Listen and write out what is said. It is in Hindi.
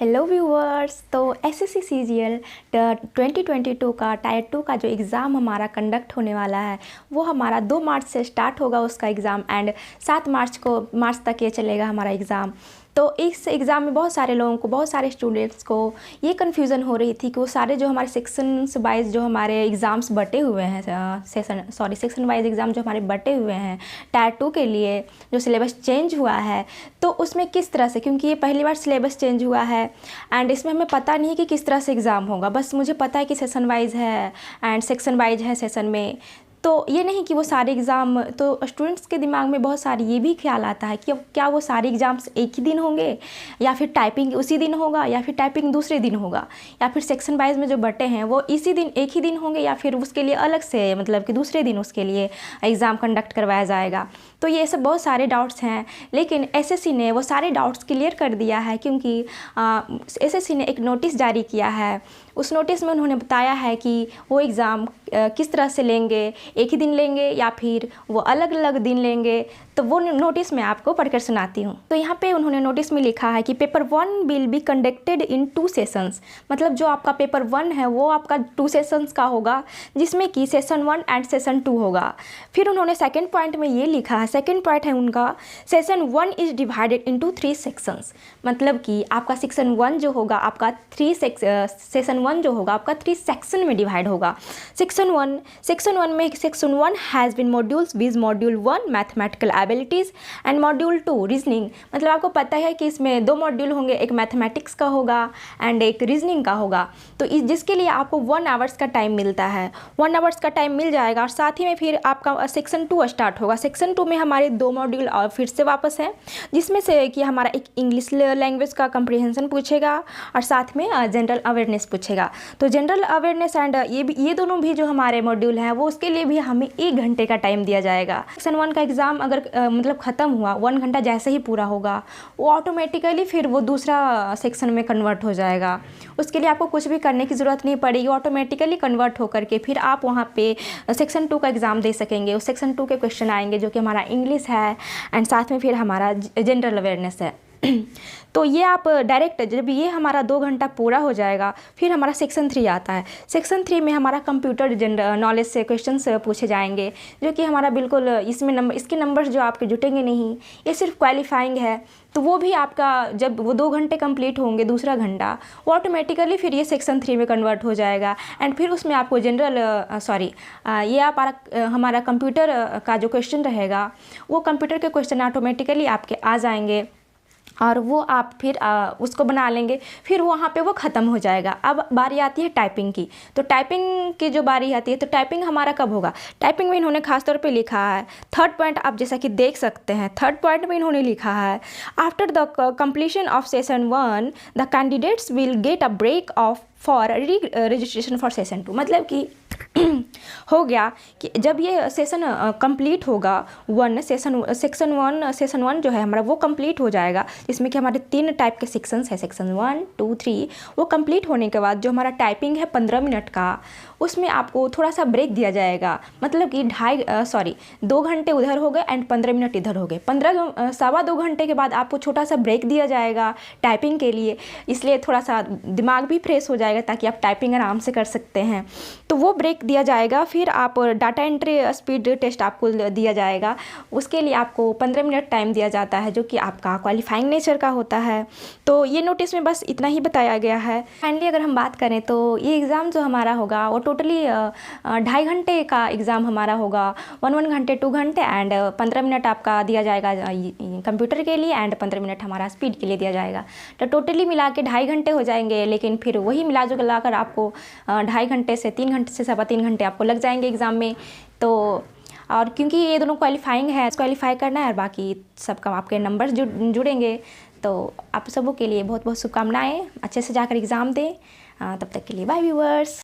Hello viewers. तो एसएससी सीजीएल 2022 का टायर 2 का जो एग्ज़ाम हमारा कंडक्ट होने वाला है वो हमारा 2 मार्च से स्टार्ट होगा उसका एग्ज़ाम एंड 7 मार्च तक ये चलेगा हमारा एग्ज़ाम। तो इस एग्ज़ाम में बहुत सारे लोगों को, बहुत सारे स्टूडेंट्स को ये कन्फ्यूज़न हो रही थी कि वो सारे जो हमारे सेक्शंस वाइज जो हमारे एग्ज़ाम्स बटे हुए हैं, सेक्शन वाइज एग्ज़ाम जो हमारे बटे हुए हैं टायर 2 के लिए, जो सिलेबस चेंज हुआ है तो उसमें किस तरह से, क्योंकि ये पहली बार सिलेबस चेंज हुआ है एंड इसमें हमें पता नहीं है कि किस तरह से एग्ज़ाम होगा। बस मुझे पता है कि सेशन वाइज है एंड सेक्शन वाइज है सेशन में, तो ये नहीं कि वो सारे एग्ज़ाम। तो स्टूडेंट्स के दिमाग में बहुत सारी ये भी ख्याल आता है कि अब क्या वो सारे एग्ज़ाम्स एक ही दिन होंगे या फिर टाइपिंग उसी दिन होगा या फिर टाइपिंग दूसरे दिन होगा, या फिर सेक्शन वाइज में जो बटे हैं वो इसी दिन एक ही दिन होंगे या फिर उसके लिए अलग से, मतलब कि दूसरे दिन उसके लिए एग्ज़ाम कंडक्ट करवाया जाएगा। तो ये सब बहुत सारे डाउट्स हैं, लेकिन एसएससी ने वो सारे डाउट्स क्लियर कर दिया है, क्योंकि एसएससी ने एक नोटिस जारी किया है। उस नोटिस में उन्होंने बताया है कि वो एग्ज़ाम किस तरह से लेंगे, एक ही दिन लेंगे या फिर वो अलग अलग दिन लेंगे। तो वो नोटिस मैं आपको पढ़कर सुनाती हूँ। तो यहाँ पे उन्होंने नोटिस में लिखा है कि paper 1 will be conducted in 2 sessions, मतलब जो आपका पेपर 1 है वो आपका 2 सेशंस का होगा, जिसमें कि सेशन 1 एंड सेशन 2 होगा। फिर उन्होंने सेकेंड पॉइंट में ये लिखा है, सेकेंड पॉइंट है उनका, session 1 is divided into 3 sections, मतलब कि आपका सेक्शन 1 जो होगा आपका सेशन 1 जो होगा आपका 3 सेक्शन में डिवाइड होगा। सेक्शन 1 में section 1 has been modules viz module 1 mathematical abilities and module 2 reasoning, मतलब आपको पता है कि इसमें 2 मॉड्यूल होंगे, एक मैथमेटिक्स का होगा एंड एक रीजनिंग का होगा। तो जिसके लिए आपको 1 आवर्स का टाइम मिलता है, 1 आवर्स का टाइम मिल जाएगा। और साथ ही में फिर आपका सेक्शन 2 स्टार्ट होगा। सेक्शन 2 में हमारे 2 मॉड्यूल और फिर से वापस हैं, जिसमें से कि हमारा एक इंग्लिश लैंग्वेज का कंप्रीहेंशन पूछेगा और साथ में जनरल अवेयरनेस पूछेगा। तो जनरल अवेयरनेस एंड ये दोनों भी जो हमारे मॉड्यूल हैं वो उसके लिए भी हमें 1 घंटे का टाइम दिया जाएगा। सेक्शन 1 का एग्ज़ाम अगर मतलब ख़त्म हुआ, 1 घंटा जैसे ही पूरा होगा वो ऑटोमेटिकली फिर वो दूसरा सेक्शन में कन्वर्ट हो जाएगा। उसके लिए आपको कुछ भी करने की ज़रूरत नहीं पड़ेगी, ऑटोमेटिकली कन्वर्ट होकर के फिर आप वहाँ पे सेक्शन 2 का एग्ज़ाम दे सकेंगे। उस सेक्शन 2 के क्वेश्चन आएंगे जो कि हमारा इंग्लिश है एंड साथ में फिर हमारा जनरल अवेयरनेस है। तो ये आप डायरेक्ट जब ये हमारा 2 घंटा पूरा हो जाएगा फिर हमारा सेक्शन 3 आता है। सेक्शन 3 में हमारा कंप्यूटर जनरल नॉलेज से क्वेश्चंस पूछे जाएंगे, जो कि हमारा बिल्कुल इसमें इसके नंबर्स जो आपके जुटेंगे नहीं, ये सिर्फ क्वालिफाइंग है। तो वो भी आपका जब वो 2 घंटे कंप्लीट होंगे, दूसरा घंटा वो ऑटोमेटिकली फिर ये सेक्शन 3 में कन्वर्ट हो जाएगा एंड फिर उसमें आपको ये आप हमारा कंप्यूटर का जो क्वेश्चन रहेगा वो कंप्यूटर के क्वेश्चन ऑटोमेटिकली आपके आ जाएंगे और वो आप फिर उसको बना लेंगे, फिर वहाँ पे वो ख़त्म हो जाएगा। अब बारी आती है टाइपिंग की। तो टाइपिंग की जो बारी आती है तो टाइपिंग हमारा कब होगा, टाइपिंग में इन्होंने खास तौर पे लिखा है, थर्ड पॉइंट आप जैसा कि देख सकते हैं, थर्ड पॉइंट में इन्होंने लिखा है after the completion of session 1 the candidates will get a break of for registration for session 2, मतलब कि हो गया कि जब ये सेशन कंप्लीट होगा सेक्शन 1 जो है हमारा वो कंप्लीट हो जाएगा, जिसमें कि हमारे 3 टाइप के सेक्शंस है, सेक्शन 1, 2, 3। वो कंप्लीट होने के बाद जो हमारा टाइपिंग है 15 मिनट का, उसमें आपको थोड़ा सा ब्रेक दिया जाएगा, मतलब कि 2 घंटे उधर हो गए एंड 15 मिनट इधर हो गए। 2.25 घंटे के बाद आपको छोटा सा ब्रेक दिया जाएगा टाइपिंग के लिए, इसलिए थोड़ा सा दिमाग भी फ्रेश हो जाएगा ताकि आप टाइपिंग आराम से कर सकते हैं। तो वो ब्रेक दिया जाएगा। फिर आप डाटा एंट्री स्पीड टेस्ट आपको दिया जाएगा, उसके लिए आपको 15 मिनट टाइम दिया जाता है, जो कि आपका क्वालिफाइंग नेचर का होता है। तो ये नोटिस में बस इतना ही बताया गया है। फाइनली अगर हम बात करें तो ये एग्ज़ाम जो हमारा होगा वो टोटली 2.5 घंटे का एग्ज़ाम हमारा होगा, 1 घंटे 2 घंटे एंड 15 मिनट आपका दिया जाएगा कंप्यूटर के लिए एंड 15 मिनट हमारा स्पीड के लिए दिया जाएगा। तो टोटली मिला के 2.5 घंटे हो जाएंगे, लेकिन फिर वही मिला जो कर आपको 2.5 घंटे से 3 घंटे से 3.25 घंटे आपको लग जाएंगे एग्ज़ाम में। तो और क्योंकि ये दोनों क्वालिफाइंग है, क्वालिफाई करना है और बाकी सबका आपके नंबर्स जुड़ेंगे। तो आप सबों के लिए बहुत बहुत शुभकामनाएं, अच्छे से जाकर एग्ज़ाम दें। तब तक के लिए बाय व्यूअर्स।